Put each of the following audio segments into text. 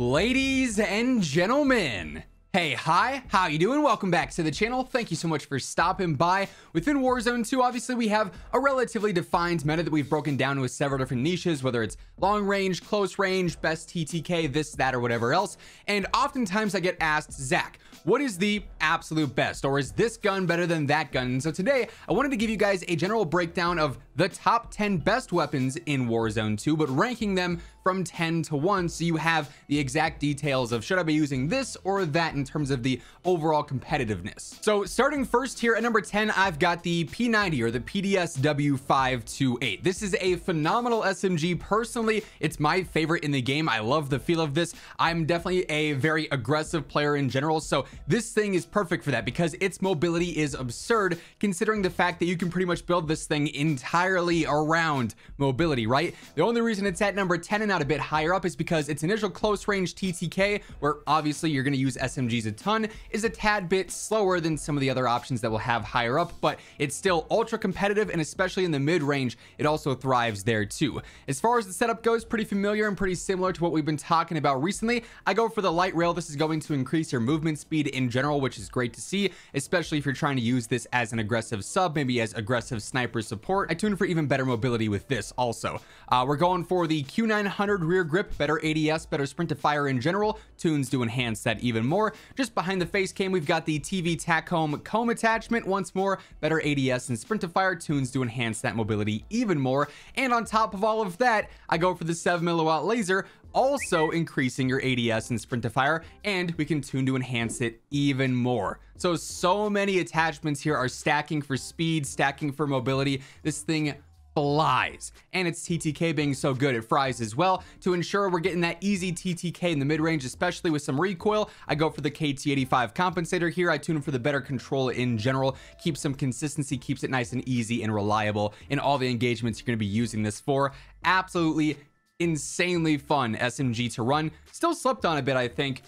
Ladies and gentlemen, hey, hi, how you doing? Welcome back to the channel. Thank you so much for stopping by. Within Warzone 2, obviously we have a relatively defined meta that we've broken down with several different niches, whether it's long range, close range, best TTK, this, that, or whatever else. And oftentimes I get asked, Zach, what is the absolute best? Or is this gun better than that gun? And so today I wanted to give you guys a general breakdown of the top 10 best weapons in Warzone 2, but ranking them from 10 to 1, so you have the exact details of should I be using this or that in terms of the overall competitiveness. So starting first here at number 10, I've got the P90 or the PDSW528. This is a phenomenal SMG. Personally, it's my favorite in the game. I love the feel of this. I'm definitely a very aggressive player in general, so this thing is perfect for that because its mobility is absurd considering the fact that you can pretty much build this thing entirely around mobility, right? The only reason it's at number 10 and not a bit higher up is because its initial close range TTK, where obviously you're going to use SMGs a ton, is a tad bit slower than some of the other options that we'll have higher up, but it's still ultra competitive, and especially in the mid range it also thrives there too. As far as the setup goes, pretty familiar and pretty similar to what we've been talking about recently. I go for the light rail. This is going to increase your movement speed in general, which is great to see, especially if you're trying to use this as an aggressive sub, maybe as aggressive sniper support. I tune for even better mobility with this also. We're going for the Q900 rear grip, better ADS, better sprint to fire in general, tunes to enhance that even more. Just behind the face cam, we've got the TV Tacom comb attachment. Once more, better ADS and sprint to fire, tunes to enhance that mobility even more. And on top of all of that, I go for the 7mm laser, also increasing your ADS and sprint to fire, and we can tune to enhance it even more. So many attachments here are stacking for speed, stacking for mobility. This thing flies, and its TTK being so good, it fries as well. To ensure we're getting that easy TTK in the mid-range, especially with some recoil, I go for the KT85 compensator here. I tune for the better control in general, keeps some consistency, keeps it nice and easy and reliable in all the engagements you're going to be using this for. Absolutely insanely fun SMG to run. Still slept on a bit, I think.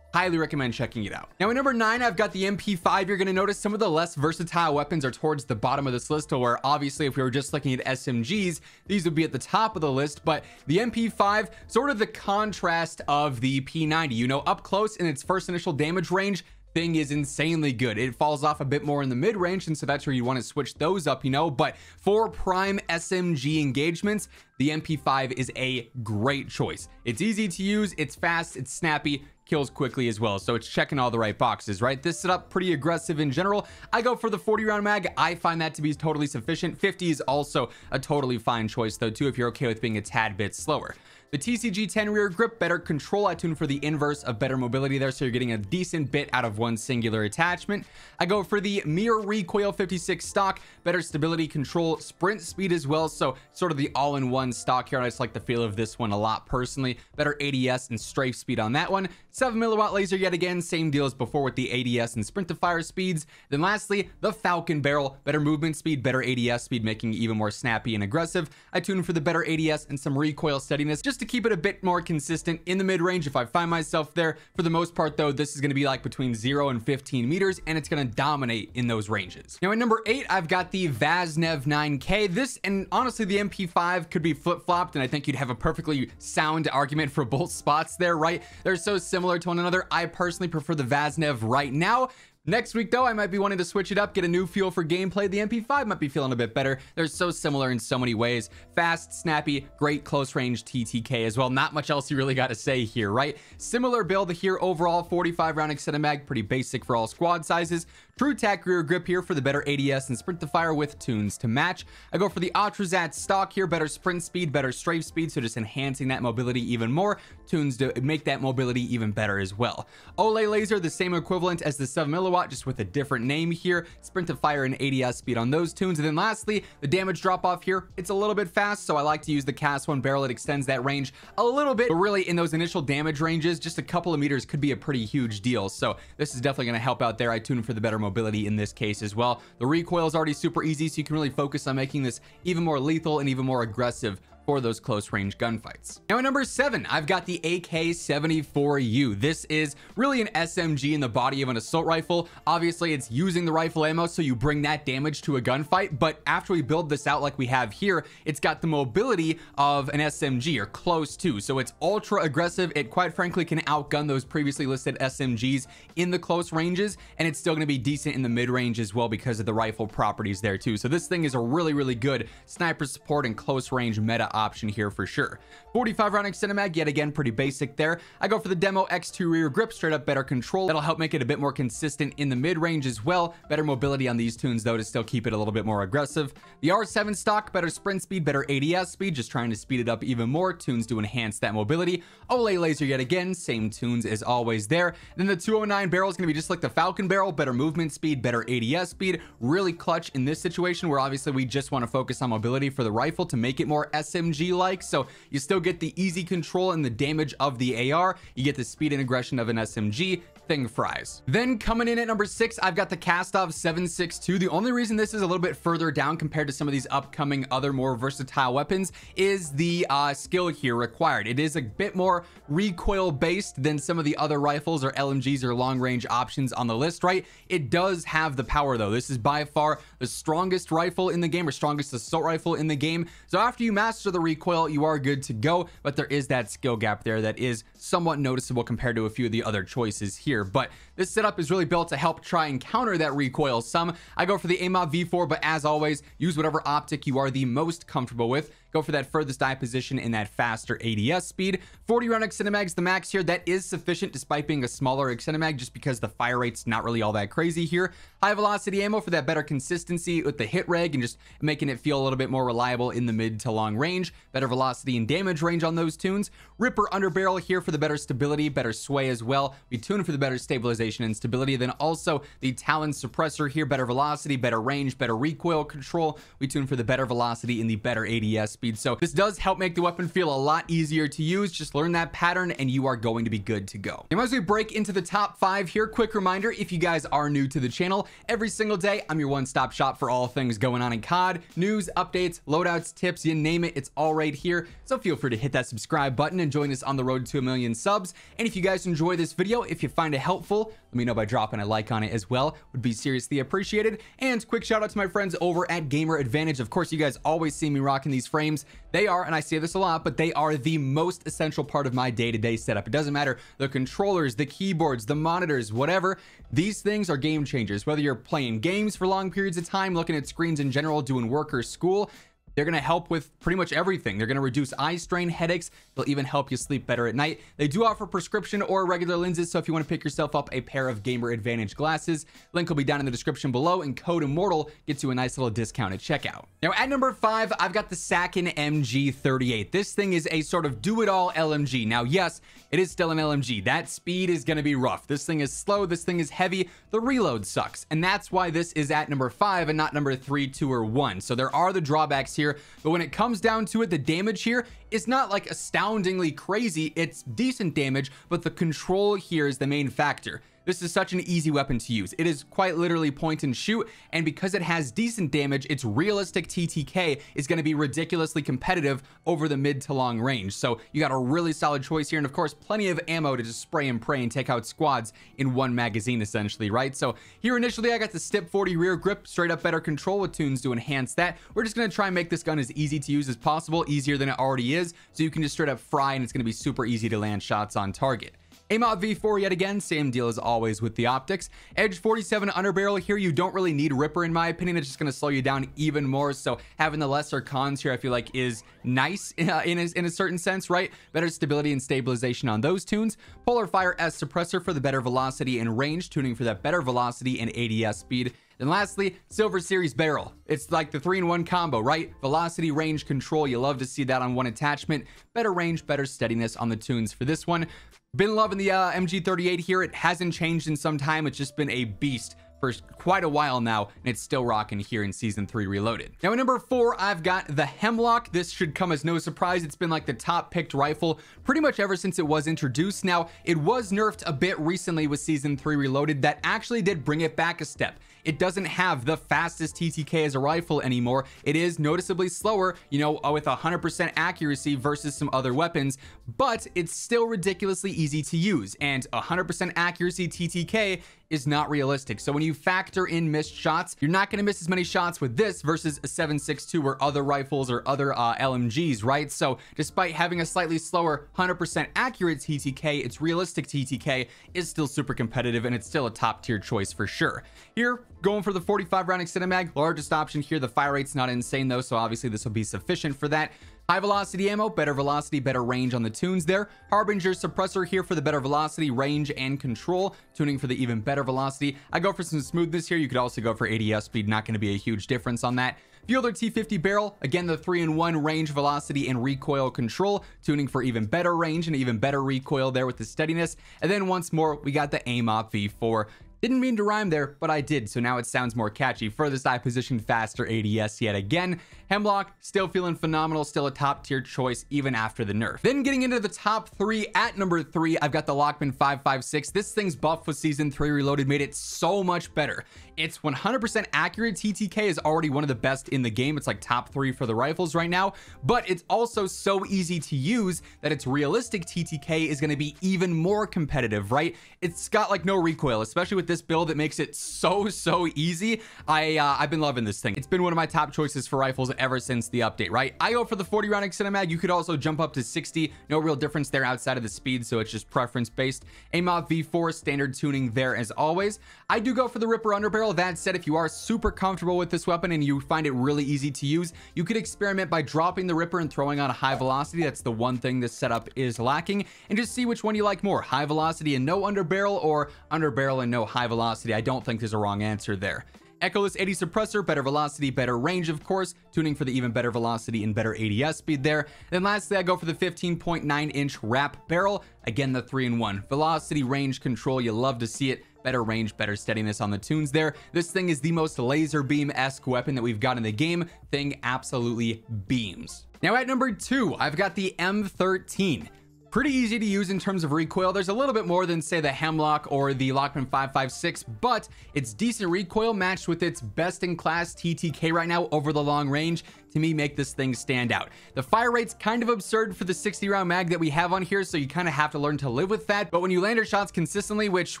Highly recommend checking it out. Now at number 9, I've got the MP5. You're going to notice some of the less versatile weapons are towards the bottom of this list, where obviously if we were just looking at SMGs, these would be at the top of the list. But the MP5, sort of the contrast of the P90, you know, up close in its first initial damage range, thing is insanely good. It falls off a bit more in the mid range, and so that's where you want to switch those up, you know. But for prime SMG engagements, the MP5 is a great choice. It's easy to use, it's fast, it's snappy, kills quickly as well, so it's checking all the right boxes, right? This setup pretty aggressive in general. I go for the 40 round mag. I find that to be totally sufficient. 50 is also a totally fine choice though too, if you're okay with being a tad bit slower. The TCG10 rear grip, better control. I tune for the inverse of better mobility there, so you're getting a decent bit out of one singular attachment. I go for the Mirror Recoil 56 stock, better stability, control, sprint speed as well, so sort of the all-in-one stock here. I just like the feel of this one a lot personally. Better ADS and strafe speed on that one. 7mm laser yet again, same deal as before with the ADS and sprint to fire speeds. Then lastly, the Falcon barrel, better movement speed, better ADS speed, making it even more snappy and aggressive. I tune for the better ADS and some recoil steadiness, just to keep it a bit more consistent in the mid-range if I find myself there. For the most part though, this is going to be like between 0 and 15 meters, and it's going to dominate in those ranges. Now at number 8, I've got the Vaznev 9K. This, and honestly the MP5, could be flip-flopped, and I think you'd have a perfectly sound argument for both spots there, right? They're so similar to one another. I personally prefer the Vaznev right now. Next week though, I might be wanting to switch it up, get a new feel for gameplay. The MP5 might be feeling a bit better. They're so similar in so many ways. Fast, snappy, great close range TTK as well. Not much else you really got to say here, right? Similar build here overall, 45 round extended mag, pretty basic for all squad sizes. True Tac rear grip here for the better ADS and sprint to fire with tunes to match. I go for the Atrazat stock here, better sprint speed, better strafe speed, so just enhancing that mobility even more. Tunes to make that mobility even better as well. Olay laser, the same equivalent as the 7mm, just with a different name here. Sprint to fire and ADS speed on those tunes. And then lastly, the damage drop off here, it's a little bit fast, so I like to use the CAS-1 barrel. It extends that range a little bit, but really in those initial damage ranges, just a couple of meters could be a pretty huge deal. So this is definitely going to help out there. I tune for the better mobility in this case as well. The recoil is already super easy, so you can really focus on making this even more lethal and even more aggressive for those close range gunfights. Now at number 7, I've got the AK-74U. This is really an SMG in the body of an assault rifle. Obviously it's using the rifle ammo, so you bring that damage to a gunfight, but after we build this out like we have here, it's got the mobility of an SMG, or close to. So it's ultra aggressive. It quite frankly can outgun those previously listed SMGs in the close ranges, and it's still going to be decent in the mid range as well because of the rifle properties there too. So this thing is a really good sniper support and close range meta option here for sure. 45 round extended mag, yet again pretty basic there. I go for the Demo X2 rear grip, straight up better control. That'll help make it a bit more consistent in the mid range as well. Better mobility on these tunes though to still keep it a little bit more aggressive. The R7 stock, better sprint speed, better ADS speed, just trying to speed it up even more. Tunes to enhance that mobility. Olay laser yet again, same tunes as always there. Then the 209 barrel is going to be just like the Falcon barrel, better movement speed, better ADS speed, really clutch in this situation where obviously we just want to focus on mobility for the rifle to make it more SMG like. So you still get the easy control and the damage of the AR, you get the speed and aggression of an SMG. Thing fries. Then coming in at number 6, I've got the Kastov 7.62. The only reason this is a little bit further down compared to some of these upcoming other more versatile weapons is the skill here required. It is a bit more recoil based than some of the other rifles or LMGs or long range options on the list, right? It does have the power though. This is by far the strongest rifle in the game, or strongest assault rifle in the game. So after you master the recoil, you are good to go, but there is that skill gap there that is somewhat noticeable compared to a few of the other choices here. But this setup is really built to help try and counter that recoil some. I go for the AMOT V4, but as always, use whatever optic you are the most comfortable with. Go for that furthest eye position and that faster ADS speed. 40 round extended mag's the max here. That is sufficient despite being a smaller extended mag, just because the fire rate's not really all that crazy here. High velocity ammo for that better consistency with the hit reg and just making it feel a little bit more reliable in the mid to long range. Better velocity and damage range on those tunes. Ripper underbarrel here for the better stability, better sway as well. We tune for the better stabilization and stability. Then also the Talon suppressor here, better velocity, better range, better recoil control. We tune for the better velocity and the better ADS speed. So this does help make the weapon feel a lot easier to use. Just learn that pattern and you are going to be good to go. Now as we break into the top 5 here, quick reminder, if you guys are new to the channel, every single day I'm your one-stop shop for all things going on in COD. News, updates, loadouts, tips, you name it, it's all right here. So feel free to hit that subscribe button and join us on the road to 1 million subs. And if you guys enjoy this video, if you find it helpful, let me know by dropping a like on it as well. Would be seriously appreciated. And quick shout out to my friends over at Gamer Advantage. Of course, you guys always see me rocking these frames. They are, and I say this a lot, but they are the most essential part of my day-to-day setup. It doesn't matter the controllers, the keyboards, the monitors, whatever. These things are game changers. Whether you're playing games for long periods of time, looking at screens in general, doing work or school, they're going to help with pretty much everything. They're going to reduce eye strain, headaches. They'll even help you sleep better at night. They do offer prescription or regular lenses, so if you want to pick yourself up a pair of Gamer Advantage glasses, link will be down in the description below, and code IMMORTAL gets you a nice little discount at checkout. Now at number 5, I've got the Sakin MG38. This thing is a sort of do-it-all LMG. Now yes, it is still an LMG. That speed is going to be rough. This thing is slow. This thing is heavy. The reload sucks, and that's why this is at number 5 and not number 3, 2, or 1. So there are the drawbacks here. But when it comes down to it, the damage here is not like astoundingly crazy. It's decent damage, but the control here is the main factor. This is such an easy weapon to use. It is quite literally point and shoot, and because it has decent damage, its realistic TTK is going to be ridiculously competitive over the mid to long range. So you got a really solid choice here, and of course plenty of ammo to just spray and pray and take out squads in one magazine essentially, right? So here initially I got the Stip 40 rear grip, straight up better control with tunes to enhance that. We're just going to try and make this gun as easy to use as possible, easier than it already is, so you can just straight up fry and it's going to be super easy to land shots on target. AMOT V4 yet again, same deal as always with the optics. Edge 47 underbarrel here, you don't really need Ripper in my opinion. It's just going to slow you down even more, so having the lesser cons here I feel like is nice in a certain sense, right? Better stability and stabilization on those tunes. Polar Fire S suppressor for the better velocity and range, tuning for that better velocity and ADS speed. And lastly, Silver Series barrel. It's like the 3-in-1 combo, right? Velocity, range, control. You love to see that on one attachment. Better range, better steadiness on the tunes for this one. Been loving the MG38 here. It hasn't changed in some time. It's just been a beast for quite a while now, and it's still rocking here in Season 3 Reloaded. Now at number 4, I've got the Hemlock. This should come as no surprise. It's been like the top picked rifle pretty much ever since it was introduced. Now, it was nerfed a bit recently with Season 3 Reloaded. That actually did bring it back a step. It doesn't have the fastest TTK as a rifle anymore. It is noticeably slower, you know, with 100% accuracy versus some other weapons, but it's still ridiculously easy to use, and 100% accuracy TTK is not realistic. So when you factor in missed shots, you're not going to miss as many shots with this versus a 7.62 or other rifles or other LMGs, right? So despite having a slightly slower 100% accurate TTK, its realistic TTK is still super competitive, and it's still a top tier choice for sure. Here, going for the 45 round extended mag, largest option here. The fire rate's not insane though, so obviously this will be sufficient for that. High velocity ammo, better velocity, better range on the tunes there. Harbinger suppressor here for the better velocity, range, and control. Tuning for the even better velocity. I go for some smoothness here. You could also go for ADS speed. Not going to be a huge difference on that. Fielder T50 barrel, again the 3-in-1 range, velocity, and recoil control, tuning for even better range and even better recoil there with the steadiness. And then once more, we got the AIMOP V4. Didn't mean to rhyme there, but I did, so now it sounds more catchy. Furthest eye position, faster ADS yet again. Hemlock, still feeling phenomenal, still a top tier choice even after the nerf. Then getting into the top 3, at number 3, I've got the Lockman 556. This thing's buff with Season 3 Reloaded made it so much better. It's 100% accurate. TTK is already one of the best in the game. It's like top 3 for the rifles right now, but it's also so easy to use that its realistic TTK is going to be even more competitive, right? It's got like no recoil, especially with this build that makes it so easy. I've been loving this thing. It's been one of my top choices for rifles ever since the update, right? I go for the 40 round extended mag. You could also jump up to 60. No real difference there outside of the speed, so it's just preference based. AIMOP V4 standard tuning there as always. I do go for the Ripper underbarrel. That said, if you are super comfortable with this weapon and you find it really easy to use, you could experiment by dropping the Ripper and throwing on a high velocity. That's the one thing this setup is lacking, and just see which one you like more, high velocity and no underbarrel, or underbarrel and no high velocity. I don't think there's a wrong answer there. Echoless 80 suppressor, better velocity, better range, of course, tuning for the even better velocity and better ADS speed there. Then lastly, I go for the 15.9 inch wrap barrel. Again, the 3-in-1 velocity, range, control. You love to see it. Better range, better steadiness on the tunes there. This thing is the most laser beam-esque weapon that we've got in the game. Thing absolutely beams. Now at number 2, I've got the M13. Pretty easy to use in terms of recoil. There's a little bit more than say the Hemlock or the Lockman 556, but it's decent recoil matched with its best in class TTK right now over the long range. To me, make this thing stand out. The fire rate's kind of absurd for the 60 round mag that we have on here, so you kind of have to learn to live with that. But when you land your shots consistently, which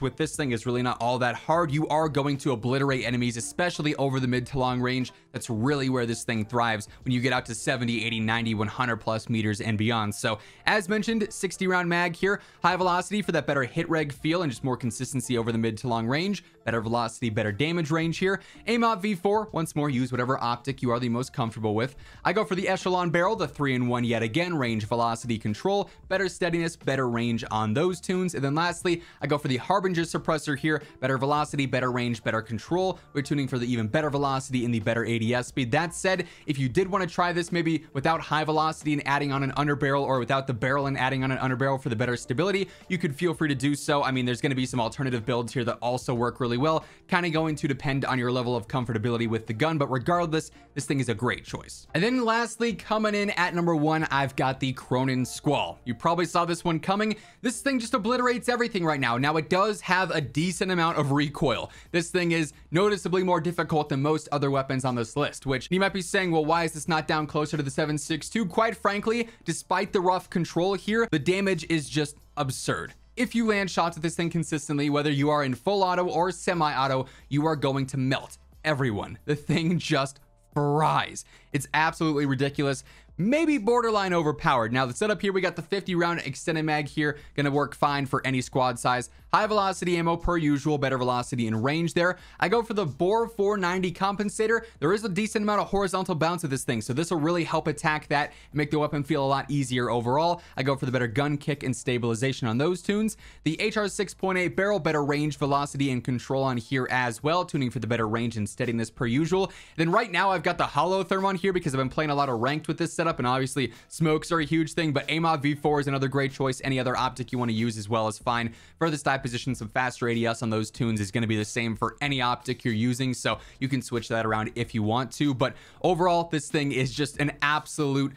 with this thing is really not all that hard, you are going to obliterate enemies, especially over the mid to long range. That's really where this thing thrives, when you get out to 70, 80, 90, 100 plus meters and beyond. So as mentioned, 60 round mag here, high velocity for that better hit reg feel and just more consistency over the mid to long range, better velocity, better damage range here. AIMOP V4, once more, use whatever optic you are the most comfortable with. I go for the Echelon barrel, the 3-in-1 yet again, range, velocity, control, better steadiness, better range on those tunes. And then lastly, I go for the Harbinger suppressor here, better velocity, better range, better control. We're tuning for the even better velocity and the better ADS speed. That said, if you did want to try this maybe without high velocity and adding on an underbarrel, or without the barrel and adding on an underbarrel for the better stability, you could feel free to do so. I mean, there's going to be some alternative builds here that also work really well, kind of going to depend on your level of comfortability with the gun, but regardless, this thing is a great choice. And then lastly, coming in at number 1, I've got the Cronen Squall. You probably saw this one coming. This thing just obliterates everything right now. Now, it does have a decent amount of recoil. This thing is noticeably more difficult than most other weapons on this list, which you might be saying, well, why is this not down closer to the 7.62? Quite frankly, despite the rough control here, the damage is just absurd. If you land shots at this thing consistently, whether you are in full auto or semi-auto, you are going to melt everyone. The thing just fries. It's absolutely ridiculous. Maybe borderline overpowered. Now the setup here, we got the 50 round extended mag here, gonna work fine for any squad size. High velocity ammo per usual, better velocity and range there. I go for the Bore 490 compensator. There is a decent amount of horizontal bounce of this thing, so this will really help attack that and make the weapon feel a lot easier overall. I go for the better gun kick and stabilization on those tunes. The HR 6.8 barrel, better range, velocity, and control on here as well, tuning for the better range and steadiness per usual. Then right now I've got the Holotherm on here because I've been playing a lot of ranked with this setup, and obviously smokes are a huge thing, but AIMOP V4 is another great choice. Any other optic you want to use as well is fine. Furthest eye position, some faster ADS on those tunes is going to be the same for any optic you're using, so you can switch that around if you want to. But overall, this thing is just an absolute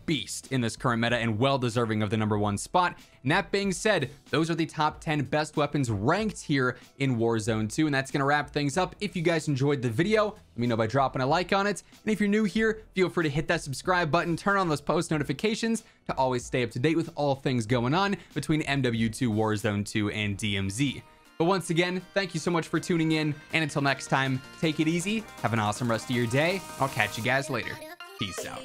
beast in this current meta and well deserving of the #1 spot. And that being said, those are the top 10 best weapons ranked here in Warzone 2. And that's going to wrap things up. If you guys enjoyed the video, let me know by dropping a like on it. And if you're new here, feel free to hit that subscribe button, turn on those post notifications to always stay up to date with all things going on between MW2, Warzone 2, and DMZ. But once again, thank you so much for tuning in. And until next time, take it easy. Have an awesome rest of your day. I'll catch you guys later. Peace out.